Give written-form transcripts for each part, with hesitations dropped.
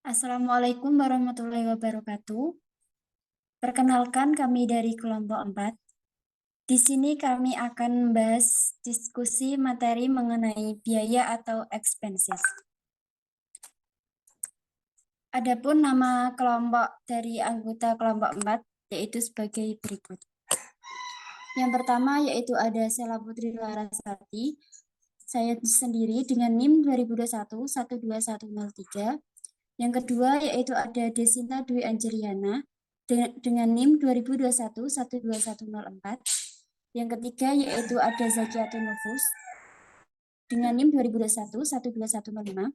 Assalamualaikum warahmatullahi wabarakatuh. Perkenalkan kami dari kelompok 4. Di sini kami akan membahas diskusi materi mengenai biaya atau expenses. Adapun nama kelompok dari anggota kelompok 4 yaitu sebagai berikut. Yang pertama yaitu ada Sela Putri Larasati. Saya sendiri dengan NIM 2021-12103. Yang kedua yaitu ada Desinta Dwi Anjeriana dengan NIM 2021-12104. Yang ketiga yaitu ada Zakiatun Nufus dengan NIM 2021-12105.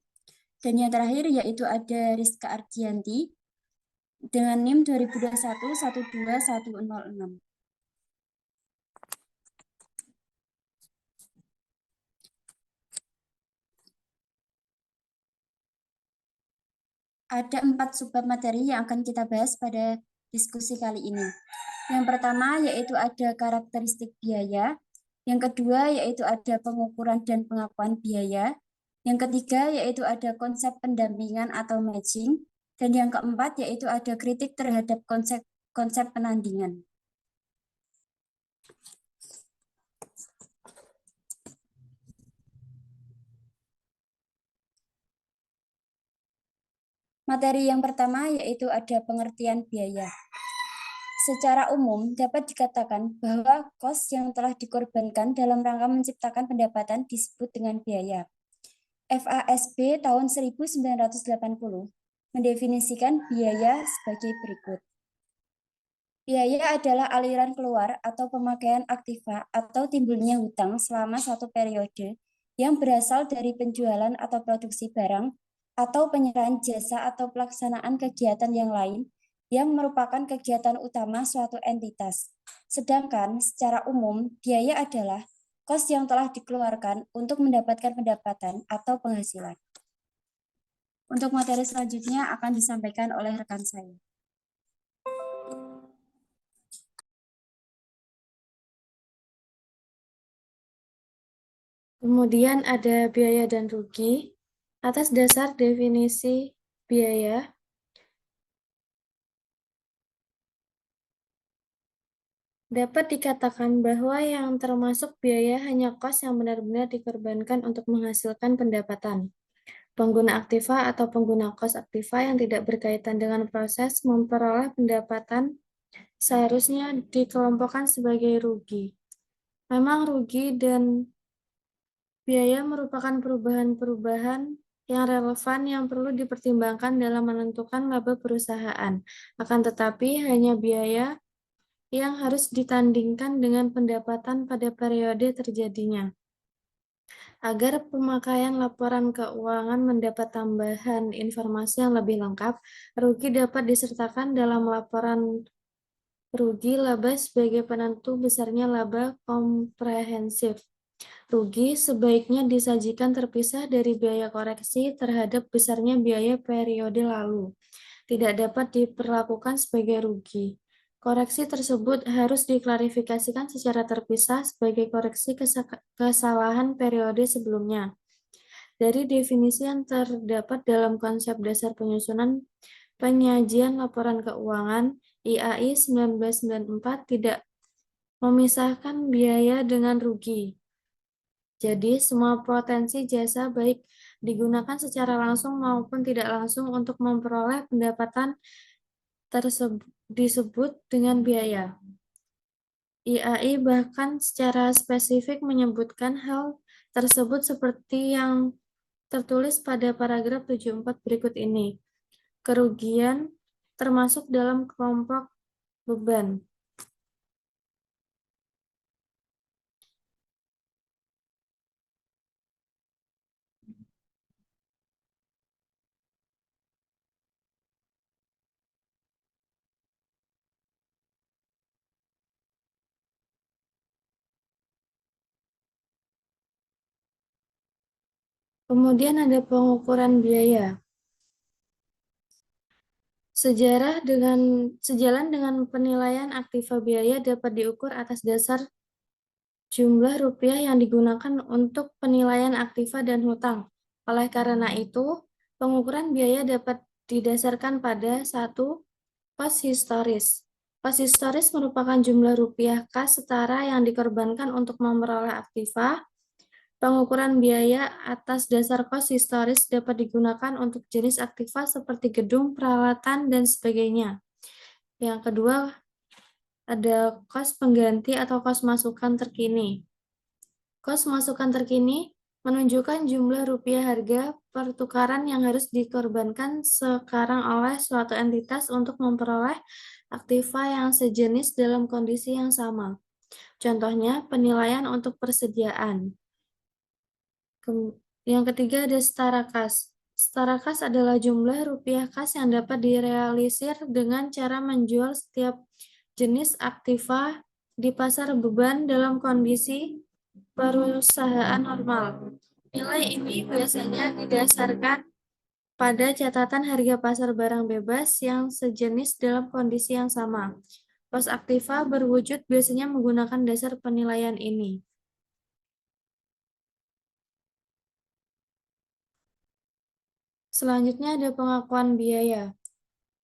Dan yang terakhir yaitu ada Rizka Ardianti dengan NIM 2021-12106. Ada 4 subbab materi yang akan kita bahas pada diskusi kali ini. Yang pertama yaitu ada karakteristik biaya. Yang kedua yaitu ada pengukuran dan pengakuan biaya. Yang ketiga yaitu ada konsep pendampingan atau matching. Dan yang keempat yaitu ada kritik terhadap konsep penandingan. Materi yang pertama yaitu ada pengertian biaya. Secara umum, dapat dikatakan bahwa kos yang telah dikorbankan dalam rangka menciptakan pendapatan disebut dengan biaya. FASB tahun 1980 mendefinisikan biaya sebagai berikut. Biaya adalah aliran keluar atau pemakaian aktiva atau timbulnya hutang selama satu periode yang berasal dari penjualan atau produksi barang atau penyerahan jasa atau pelaksanaan kegiatan yang lain yang merupakan kegiatan utama suatu entitas. Sedangkan secara umum, biaya adalah kos yang telah dikeluarkan untuk mendapatkan pendapatan atau penghasilan. Untuk materi selanjutnya akan disampaikan oleh rekan saya. Kemudian ada biaya dan rugi. Atas dasar definisi biaya, dapat dikatakan bahwa yang termasuk biaya hanya kos yang benar-benar dikorbankan untuk menghasilkan pendapatan. Pengguna aktiva atau pengguna kos aktiva yang tidak berkaitan dengan proses memperoleh pendapatan seharusnya dikelompokkan sebagai rugi. Memang rugi dan biaya merupakan perubahan-perubahan yang relevan yang perlu dipertimbangkan dalam menentukan laba perusahaan. Akan tetapi, hanya biaya yang harus ditandingkan dengan pendapatan pada periode terjadinya. Agar pemakaian laporan keuangan mendapat tambahan informasi yang lebih lengkap, rugi dapat disertakan dalam laporan rugi laba sebagai penentu besarnya laba komprehensif. Rugi sebaiknya disajikan terpisah dari biaya koreksi terhadap besarnya biaya periode lalu. Tidak dapat diperlakukan sebagai rugi. Koreksi tersebut harus diklarifikasikan secara terpisah sebagai koreksi kesalahan periode sebelumnya. Dari definisi yang terdapat dalam konsep dasar penyusunan penyajian laporan keuangan, IAI 1994 tidak memisahkan biaya dengan rugi. Jadi, semua potensi jasa baik digunakan secara langsung maupun tidak langsung untuk memperoleh pendapatan tersebut disebut dengan biaya. IAI bahkan secara spesifik menyebutkan hal tersebut seperti yang tertulis pada paragraf 74 berikut ini. Kerugian termasuk dalam kelompok beban. Kemudian ada pengukuran biaya. Sejalan dengan penilaian aktiva biaya dapat diukur atas dasar jumlah rupiah yang digunakan untuk penilaian aktiva dan hutang. Oleh karena itu, pengukuran biaya dapat didasarkan pada satu kos historis. Kos historis merupakan jumlah rupiah kas setara yang dikorbankan untuk memperoleh aktiva. Pengukuran biaya atas dasar kos historis dapat digunakan untuk jenis aktiva seperti gedung, peralatan, dan sebagainya. Yang kedua, ada kos pengganti atau kos masukan terkini. Kos masukan terkini menunjukkan jumlah rupiah harga pertukaran yang harus dikorbankan sekarang oleh suatu entitas untuk memperoleh aktiva yang sejenis dalam kondisi yang sama. Contohnya, penilaian untuk persediaan. Yang ketiga ada setara kas. Setara kas adalah jumlah rupiah kas yang dapat direalisir dengan cara menjual setiap jenis aktiva di pasar beban dalam kondisi perusahaan normal. Nilai ini biasanya didasarkan pada catatan harga pasar barang bebas yang sejenis dalam kondisi yang sama. Kos aktiva berwujud biasanya menggunakan dasar penilaian ini. Selanjutnya ada pengakuan biaya.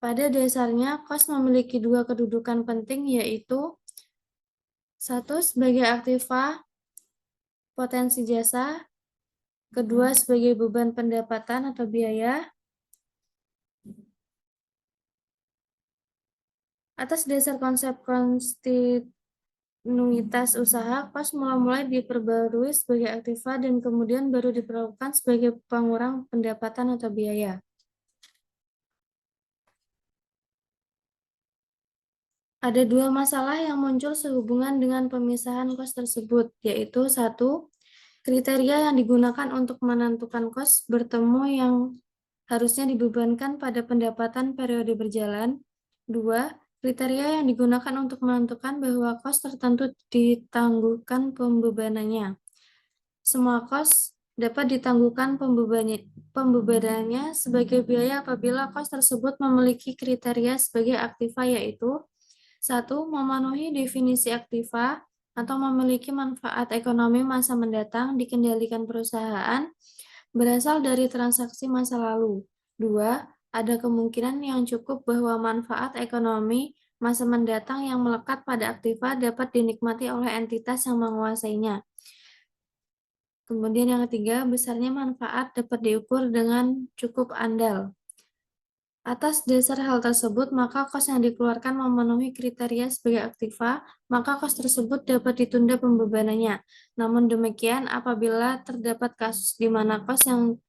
Pada dasarnya, kos memiliki dua kedudukan penting, yaitu satu sebagai aktiva potensi jasa, kedua sebagai beban pendapatan atau biaya. Atas dasar konsep kontinuitas usaha, kos mulai diperbarui sebagai aktiva dan kemudian baru diperlakukan sebagai pengurang pendapatan atau biaya. Ada dua masalah yang muncul sehubungan dengan pemisahan kos tersebut, yaitu satu, kriteria yang digunakan untuk menentukan kos bertemu yang harusnya dibebankan pada pendapatan periode berjalan. Dua, kriteria yang digunakan untuk menentukan bahwa kos tertentu ditangguhkan pembebanannya. Semua kos dapat ditangguhkan pembebanannya sebagai biaya apabila kos tersebut memiliki kriteria sebagai aktiva, yaitu satu, memenuhi definisi aktiva atau memiliki manfaat ekonomi masa mendatang dikendalikan perusahaan berasal dari transaksi masa lalu. Dua, ada kemungkinan yang cukup bahwa manfaat ekonomi masa mendatang yang melekat pada aktiva dapat dinikmati oleh entitas yang menguasainya. Kemudian yang ketiga, besarnya manfaat dapat diukur dengan cukup andal. Atas dasar hal tersebut, maka kos yang dikeluarkan memenuhi kriteria sebagai aktiva, maka kos tersebut dapat ditunda pembebanannya. Namun demikian, apabila terdapat kasus di mana kos yang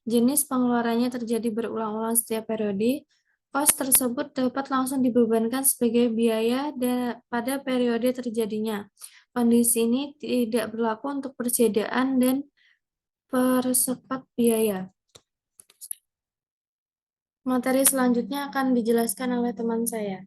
jenis pengeluarannya terjadi berulang-ulang setiap periode, kos tersebut dapat langsung dibebankan sebagai biaya pada periode terjadinya. Kondisi ini tidak berlaku untuk persediaan dan persepat biaya. Materi selanjutnya akan dijelaskan oleh teman saya.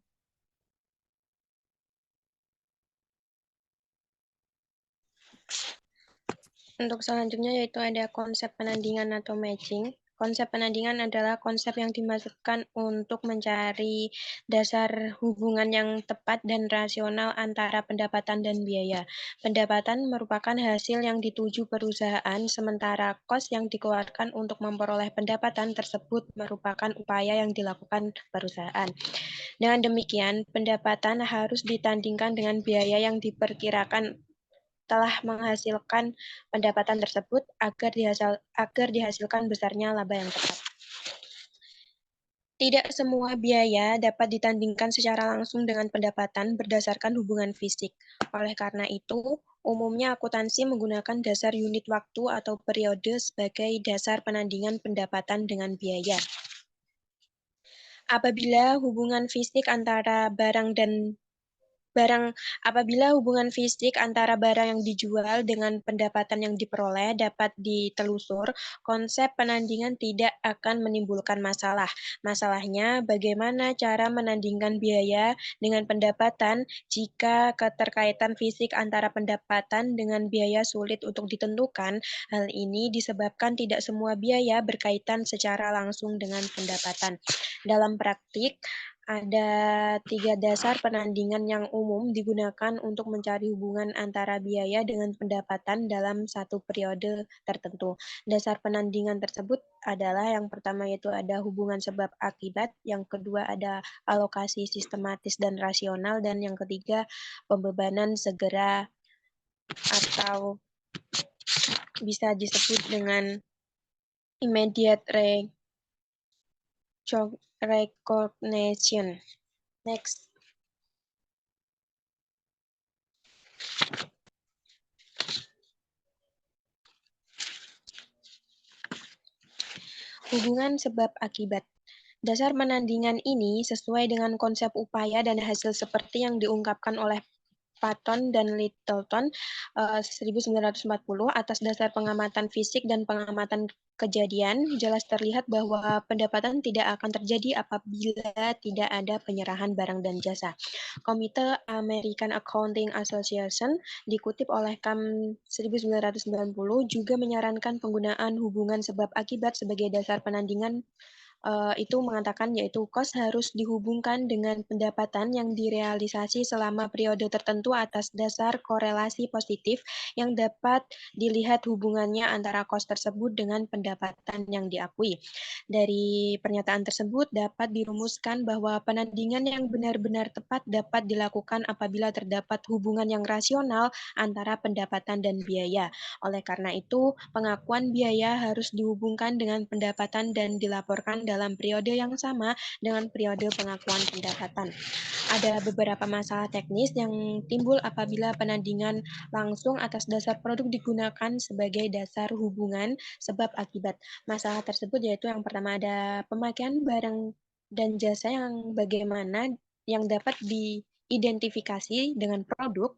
Untuk selanjutnya yaitu ada konsep penandingan atau matching. Konsep penandingan adalah konsep yang dimaksudkan untuk mencari dasar hubungan yang tepat dan rasional antara pendapatan dan biaya. Pendapatan merupakan hasil yang dituju perusahaan, sementara kos yang dikeluarkan untuk memperoleh pendapatan tersebut merupakan upaya yang dilakukan perusahaan. Dengan demikian, pendapatan harus ditandingkan dengan biaya yang diperkirakan telah menghasilkan pendapatan tersebut agar dihasilkan besarnya laba yang tepat. Tidak semua biaya dapat ditandingkan secara langsung dengan pendapatan berdasarkan hubungan fisik. Oleh karena itu, umumnya akuntansi menggunakan dasar unit waktu atau periode sebagai dasar penandingan pendapatan dengan biaya. Apabila hubungan fisik antara barang yang dijual dengan pendapatan yang diperoleh dapat ditelusur, konsep penandingan tidak akan menimbulkan masalah. Masalahnya, bagaimana cara menandingkan biaya dengan pendapatan jika keterkaitan fisik antara pendapatan dengan biaya sulit untuk ditentukan. Hal ini disebabkan tidak semua biaya berkaitan secara langsung dengan pendapatan. Dalam praktik, Ada 3 dasar penandingan yang umum digunakan untuk mencari hubungan antara biaya dengan pendapatan dalam satu periode tertentu. Dasar penandingan tersebut adalah yang pertama yaitu ada hubungan sebab akibat, yang kedua ada alokasi sistematis dan rasional, dan yang ketiga pembebanan segera atau bisa disebut dengan immediate recognition. Next. Hubungan sebab akibat. Dasar penandingan ini sesuai dengan konsep upaya dan hasil seperti yang diungkapkan oleh Patton dan Littleton 1940 atas dasar pengamatan fisik dan pengamatan kejadian. Jelas terlihat bahwa pendapatan tidak akan terjadi apabila tidak ada penyerahan barang dan jasa. Komite American Accounting Association dikutip oleh KAM 1990 juga menyarankan penggunaan hubungan sebab akibat sebagai dasar penandingan. Itu mengatakan yaitu kos harus dihubungkan dengan pendapatan yang direalisasi selama periode tertentu atas dasar korelasi positif yang dapat dilihat hubungannya antara kos tersebut dengan pendapatan yang diakui. Dari pernyataan tersebut dapat dirumuskan bahwa penandingan yang benar-benar tepat dapat dilakukan apabila terdapat hubungan yang rasional antara pendapatan dan biaya. Oleh karena itu, pengakuan biaya harus dihubungkan dengan pendapatan dan dilaporkan dalam periode yang sama dengan periode pengakuan pendapatan. Ada beberapa masalah teknis yang timbul apabila penandingan langsung atas dasar produk digunakan sebagai dasar hubungan sebab akibat. Masalah tersebut yaitu yang pertama ada pemakaian barang dan jasa yang bagaimana yang dapat diidentifikasi dengan produk.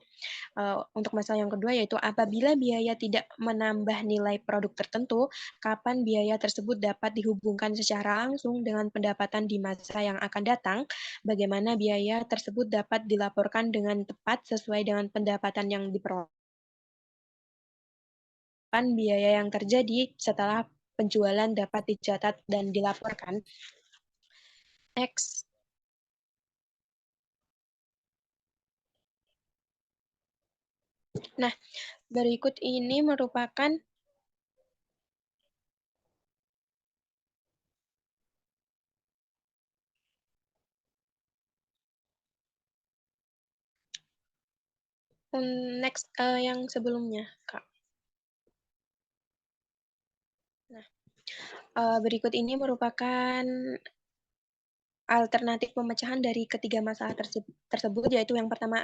Untuk masalah yang kedua yaitu apabila biaya tidak menambah nilai produk tertentu, kapan biaya tersebut dapat dihubungkan secara langsung dengan pendapatan di masa yang akan datang, bagaimana biaya tersebut dapat dilaporkan dengan tepat sesuai dengan pendapatan yang diperoleh, biaya yang terjadi setelah penjualan dapat dicatat dan dilaporkan. X. Nah, berikut ini merupakan next yang sebelumnya, Kak. Nah, berikut ini merupakan alternatif pemecahan dari ketiga masalah tersebut, yaitu yang pertama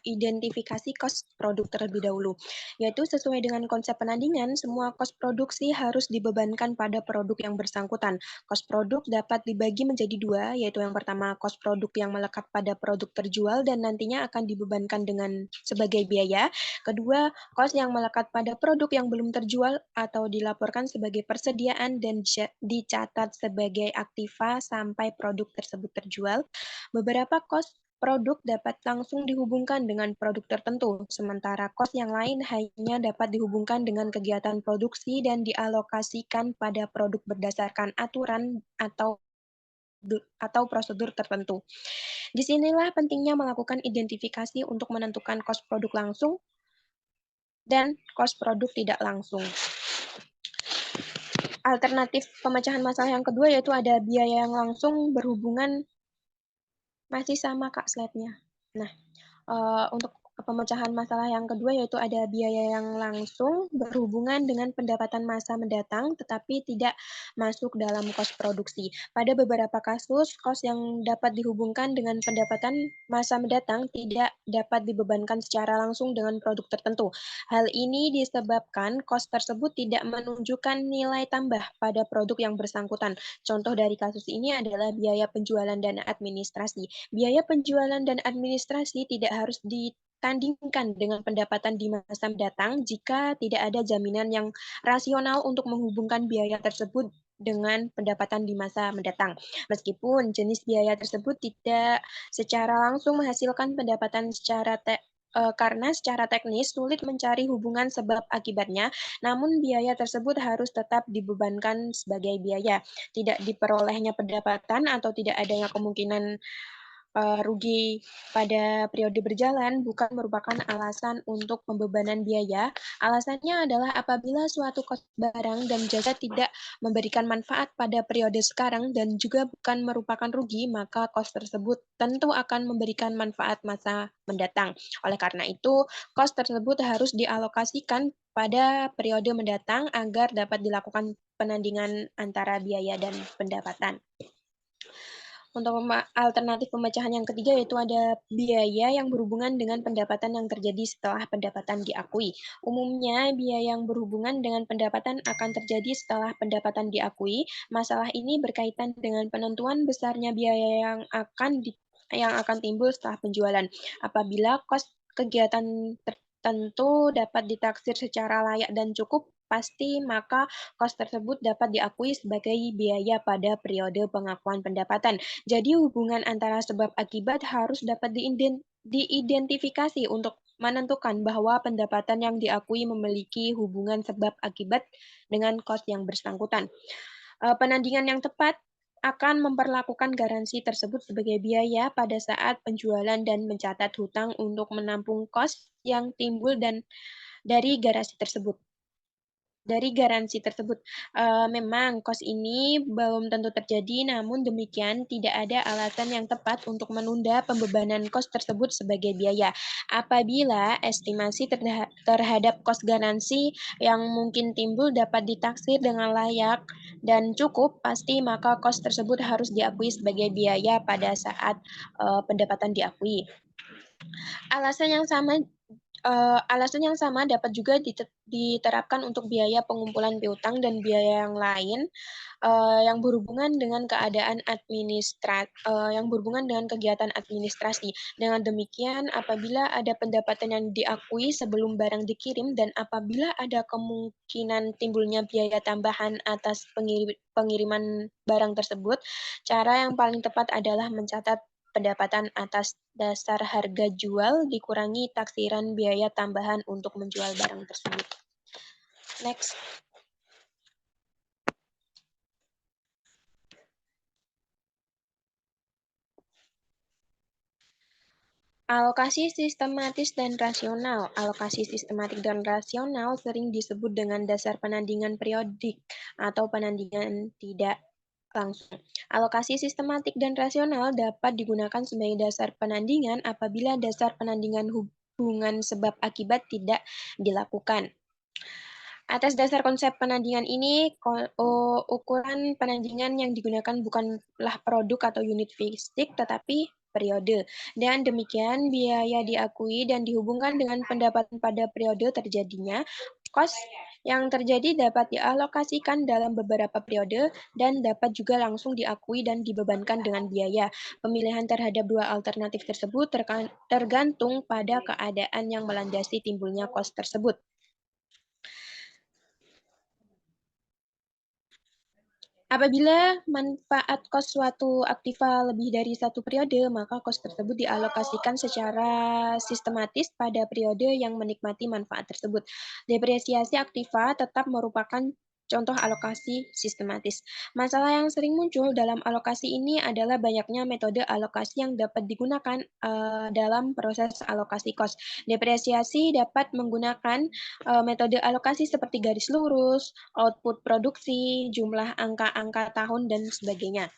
identifikasi kos produk terlebih dahulu, yaitu sesuai dengan konsep penandingan, semua kos produksi harus dibebankan pada produk yang bersangkutan. Kos produk dapat dibagi menjadi dua, yaitu yang pertama kos produk yang melekat pada produk terjual dan nantinya akan dibebankan dengan sebagai biaya. Kedua, kos yang melekat pada produk yang belum terjual atau dilaporkan sebagai persediaan dan dicatat sebagai aktiva sampai produk tersebut terjual. Beberapa kos produk dapat langsung dihubungkan dengan produk tertentu, sementara kos yang lain hanya dapat dihubungkan dengan kegiatan produksi dan dialokasikan pada produk berdasarkan aturan atau prosedur tertentu. Disinilah pentingnya melakukan identifikasi untuk menentukan kos produk langsung dan kos produk tidak langsung. Alternatif pemecahan masalah yang kedua yaitu ada biaya yang langsung berhubungan, masih sama Kak slide-nya. Nah, untuk pemecahan masalah yang kedua yaitu ada biaya yang langsung berhubungan dengan pendapatan masa mendatang tetapi tidak masuk dalam kos produksi. Pada beberapa kasus, kos yang dapat dihubungkan dengan pendapatan masa mendatang tidak dapat dibebankan secara langsung dengan produk tertentu. Hal ini disebabkan kos tersebut tidak menunjukkan nilai tambah pada produk yang bersangkutan. Contoh dari kasus ini adalah biaya penjualan dan administrasi. Biaya penjualan dan administrasi tidak harus ditandingkan dengan pendapatan di masa mendatang jika tidak ada jaminan yang rasional untuk menghubungkan biaya tersebut dengan pendapatan di masa mendatang. Meskipun jenis biaya tersebut tidak secara langsung menghasilkan pendapatan secara karena secara teknis sulit mencari hubungan sebab akibatnya, namun biaya tersebut harus tetap dibebankan sebagai biaya. Tidak diperolehnya pendapatan atau tidak adanya kemungkinan rugi pada periode berjalan bukan merupakan alasan untuk pembebanan biaya. Alasannya adalah apabila suatu kos barang dan jasa tidak memberikan manfaat pada periode sekarang dan juga bukan merupakan rugi, maka kos tersebut tentu akan memberikan manfaat masa mendatang. Oleh karena itu, kos tersebut harus dialokasikan pada periode mendatang agar dapat dilakukan penandingan antara biaya dan pendapatan. Untuk alternatif pemecahan yang ketiga yaitu ada biaya yang berhubungan dengan pendapatan yang terjadi setelah pendapatan diakui. Umumnya, biaya yang berhubungan dengan pendapatan akan terjadi setelah pendapatan diakui. Masalah ini berkaitan dengan penentuan besarnya biaya yang akan timbul setelah penjualan. Apabila kos kegiatan tertentu dapat ditaksir secara layak dan cukup pasti, maka kos tersebut dapat diakui sebagai biaya pada periode pengakuan pendapatan. Jadi hubungan antara sebab akibat harus dapat diidentifikasi untuk menentukan bahwa pendapatan yang diakui memiliki hubungan sebab akibat dengan kos yang bersangkutan. Penandingan yang tepat akan memperlakukan garansi tersebut sebagai biaya pada saat penjualan dan mencatat hutang untuk menampung kos yang timbul dan dari garansi tersebut. Memang kos ini belum tentu terjadi, namun demikian tidak ada alasan yang tepat untuk menunda pembebanan kos tersebut sebagai biaya. Apabila estimasi terhadap kos garansi yang mungkin timbul dapat ditaksir dengan layak dan cukup, pasti maka kos tersebut harus diakui sebagai biaya pada saat pendapatan diakui. Alasan yang sama dapat juga diterapkan untuk biaya pengumpulan piutang dan biaya yang lain yang berhubungan dengan kegiatan administrasi. Dengan demikian, apabila ada pendapatan yang diakui sebelum barang dikirim dan apabila ada kemungkinan timbulnya biaya tambahan atas pengiriman barang tersebut, cara yang paling tepat adalah mencatat pendapatan atas dasar harga jual dikurangi taksiran biaya tambahan untuk menjual barang tersebut. Next. Alokasi sistematis dan rasional. Alokasi sistematik dan rasional sering disebut dengan dasar penandingan periodik atau penandingan tidak langsung. Alokasi sistematik dan rasional dapat digunakan sebagai dasar penandingan apabila dasar penandingan hubungan sebab akibat tidak dilakukan. Atas dasar konsep penandingan ini, ukuran penandingan yang digunakan bukanlah produk atau unit fisik, tetapi periode. Dan demikian, biaya diakui dan dihubungkan dengan pendapatan pada periode terjadinya. Kos yang terjadi dapat dialokasikan dalam beberapa periode dan dapat juga langsung diakui dan dibebankan dengan biaya. Pemilihan terhadap dua alternatif tersebut tergantung pada keadaan yang melandasi timbulnya kos tersebut. Apabila manfaat kos suatu aktiva lebih dari satu periode, maka kos tersebut dialokasikan secara sistematis pada periode yang menikmati manfaat tersebut. Depresiasi aktiva tetap merupakan contoh alokasi sistematis. Masalah yang sering muncul dalam alokasi ini adalah banyaknya metode alokasi yang dapat digunakan dalam proses alokasi kos. Depresiasi dapat menggunakan metode alokasi seperti garis lurus, output produksi, jumlah angka-angka tahun, dan sebagainya.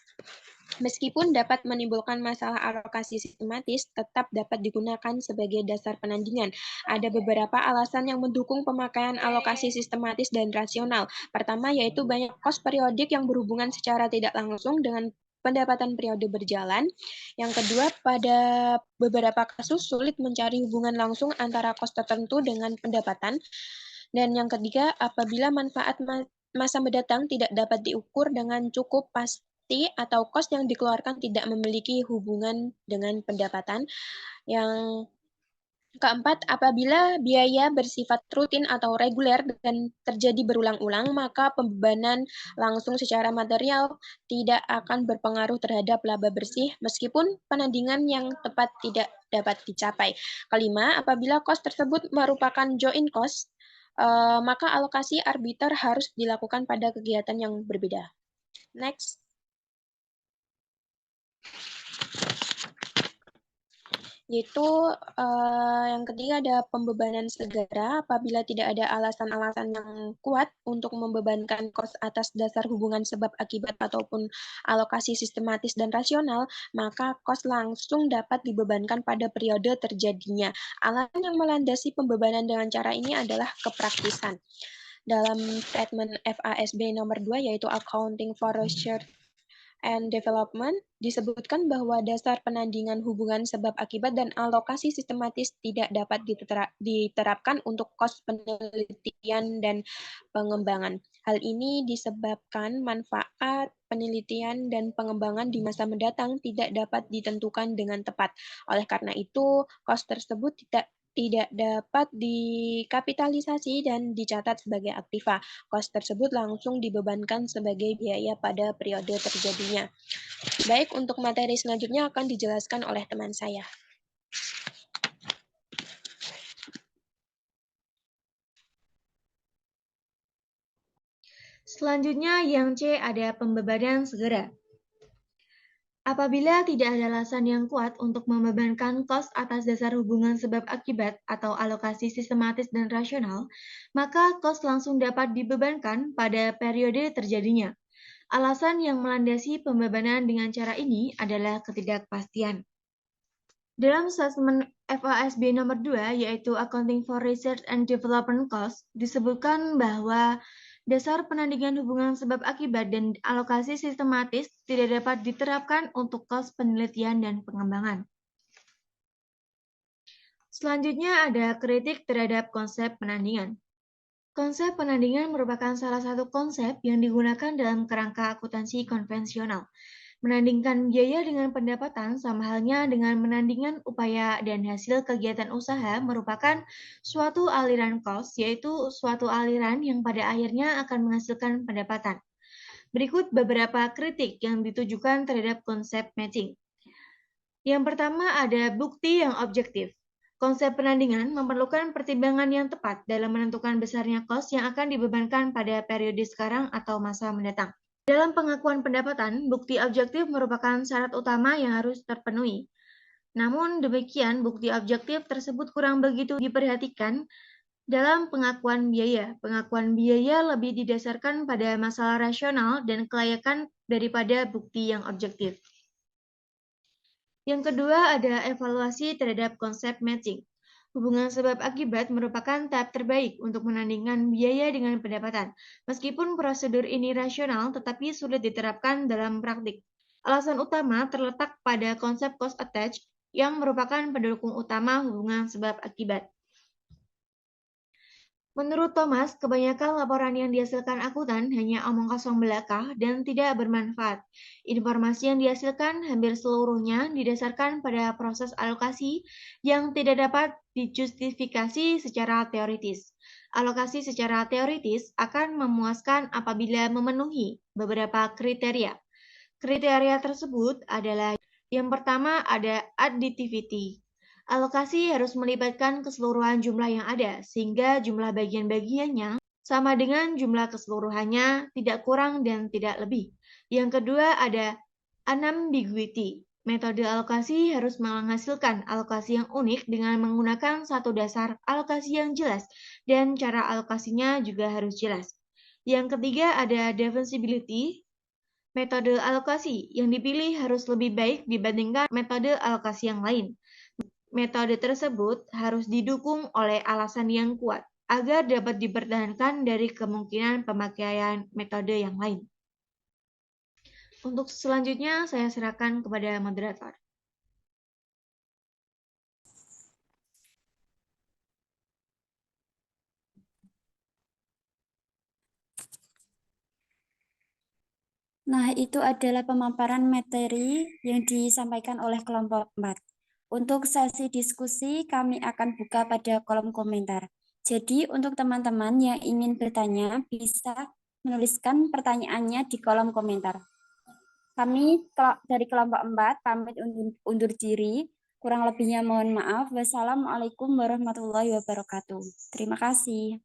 Meskipun dapat menimbulkan masalah alokasi sistematis, tetap dapat digunakan sebagai dasar penandingan. Ada beberapa alasan yang mendukung pemakaian alokasi sistematis dan rasional. Pertama, yaitu banyak kos periodik yang berhubungan secara tidak langsung dengan pendapatan periode berjalan. Yang kedua, pada beberapa kasus sulit mencari hubungan langsung antara kos tertentu dengan pendapatan. Dan yang ketiga, apabila manfaat masa mendatang tidak dapat diukur dengan cukup pasti atau kos yang dikeluarkan tidak memiliki hubungan dengan pendapatan. Yang Keempat, apabila biaya bersifat rutin atau reguler dan terjadi berulang-ulang, maka pembebanan langsung secara material tidak akan berpengaruh terhadap laba bersih meskipun penandingan yang tepat tidak dapat dicapai. Kelima, apabila kos tersebut merupakan joint cost, maka alokasi arbiter harus dilakukan pada kegiatan yang berbeda. Next. Yaitu yang ketiga ada pembebanan segera apabila tidak ada alasan-alasan yang kuat untuk membebankan kos atas dasar hubungan sebab akibat ataupun alokasi sistematis dan rasional, maka kos langsung dapat dibebankan pada periode terjadinya. Alasan yang melandasi pembebanan dengan cara ini adalah kepraktisan. Dalam statement FASB nomor 2 yaitu Accounting for Research and Development disebutkan bahwa dasar penandingan hubungan sebab akibat dan alokasi sistematis tidak dapat diterapkan untuk kos penelitian dan pengembangan. Hal ini disebabkan manfaat penelitian dan pengembangan di masa mendatang tidak dapat ditentukan dengan tepat. Oleh karena itu, kos tersebut tidak dapat dikapitalisasi dan dicatat sebagai aktiva. Kos tersebut langsung dibebankan sebagai biaya pada periode terjadinya. Baik, untuk materi selanjutnya akan dijelaskan oleh teman saya. Selanjutnya yang C ada pembebanan segera. Apabila tidak ada alasan yang kuat untuk membebankan kos atas dasar hubungan sebab akibat atau alokasi sistematis dan rasional, maka kos langsung dapat dibebankan pada periode terjadinya. Alasan yang melandasi pembebanan dengan cara ini adalah ketidakpastian. Dalam statement FASB nomor 2, yaitu Accounting for Research and Development Cost, disebutkan bahwa dasar penandingan hubungan sebab akibat dan alokasi sistematis tidak dapat diterapkan untuk kos penelitian dan pengembangan. Selanjutnya ada kritik terhadap konsep penandingan. Konsep penandingan merupakan salah satu konsep yang digunakan dalam kerangka akuntansi konvensional. Menandingkan biaya dengan pendapatan sama halnya dengan menandingkan upaya dan hasil kegiatan usaha merupakan suatu aliran kos, yaitu suatu aliran yang pada akhirnya akan menghasilkan pendapatan. Berikut beberapa kritik yang ditujukan terhadap konsep matching. Yang pertama ada bukti yang objektif. Konsep penandingan memerlukan pertimbangan yang tepat dalam menentukan besarnya kos yang akan dibebankan pada periode sekarang atau masa mendatang. Dalam pengakuan pendapatan, bukti objektif merupakan syarat utama yang harus terpenuhi. Namun demikian, bukti objektif tersebut kurang begitu diperhatikan dalam pengakuan biaya. Pengakuan biaya lebih didasarkan pada masalah rasional dan kelayakan daripada bukti yang objektif. Yang kedua ada evaluasi terhadap konsep matching. Hubungan sebab akibat merupakan tahap terbaik untuk menandingkan biaya dengan pendapatan. Meskipun prosedur ini rasional, tetapi sulit diterapkan dalam praktik. Alasan utama terletak pada konsep cost attached yang merupakan pendukung utama hubungan sebab akibat. Menurut Thomas, kebanyakan laporan yang dihasilkan akuntan hanya omong kosong belaka dan tidak bermanfaat. Informasi yang dihasilkan hampir seluruhnya didasarkan pada proses alokasi yang tidak dapat dijustifikasi secara teoritis. Alokasi secara teoritis akan memuaskan apabila memenuhi beberapa kriteria. Kriteria tersebut adalah yang pertama ada additivity. Alokasi harus melibatkan keseluruhan jumlah yang ada, sehingga jumlah bagian-bagiannya sama dengan jumlah keseluruhannya, tidak kurang dan tidak lebih. Yang kedua ada unambiguity. Metode alokasi harus menghasilkan alokasi yang unik dengan menggunakan satu dasar alokasi yang jelas, dan cara alokasinya juga harus jelas. Yang ketiga ada defensibility. Metode alokasi yang dipilih harus lebih baik dibandingkan metode alokasi yang lain. Metode tersebut harus didukung oleh alasan yang kuat agar dapat dipertahankan dari kemungkinan pemakaian metode yang lain. Untuk selanjutnya saya serahkan kepada moderator. Nah, itu adalah pemaparan materi yang disampaikan oleh kelompok 4. Untuk sesi diskusi kami akan buka pada kolom komentar. Jadi untuk teman-teman yang ingin bertanya bisa menuliskan pertanyaannya di kolom komentar. Kami dari kelompok 4 pamit undur diri. Kurang lebihnya mohon maaf. Wassalamualaikum warahmatullahi wabarakatuh. Terima kasih.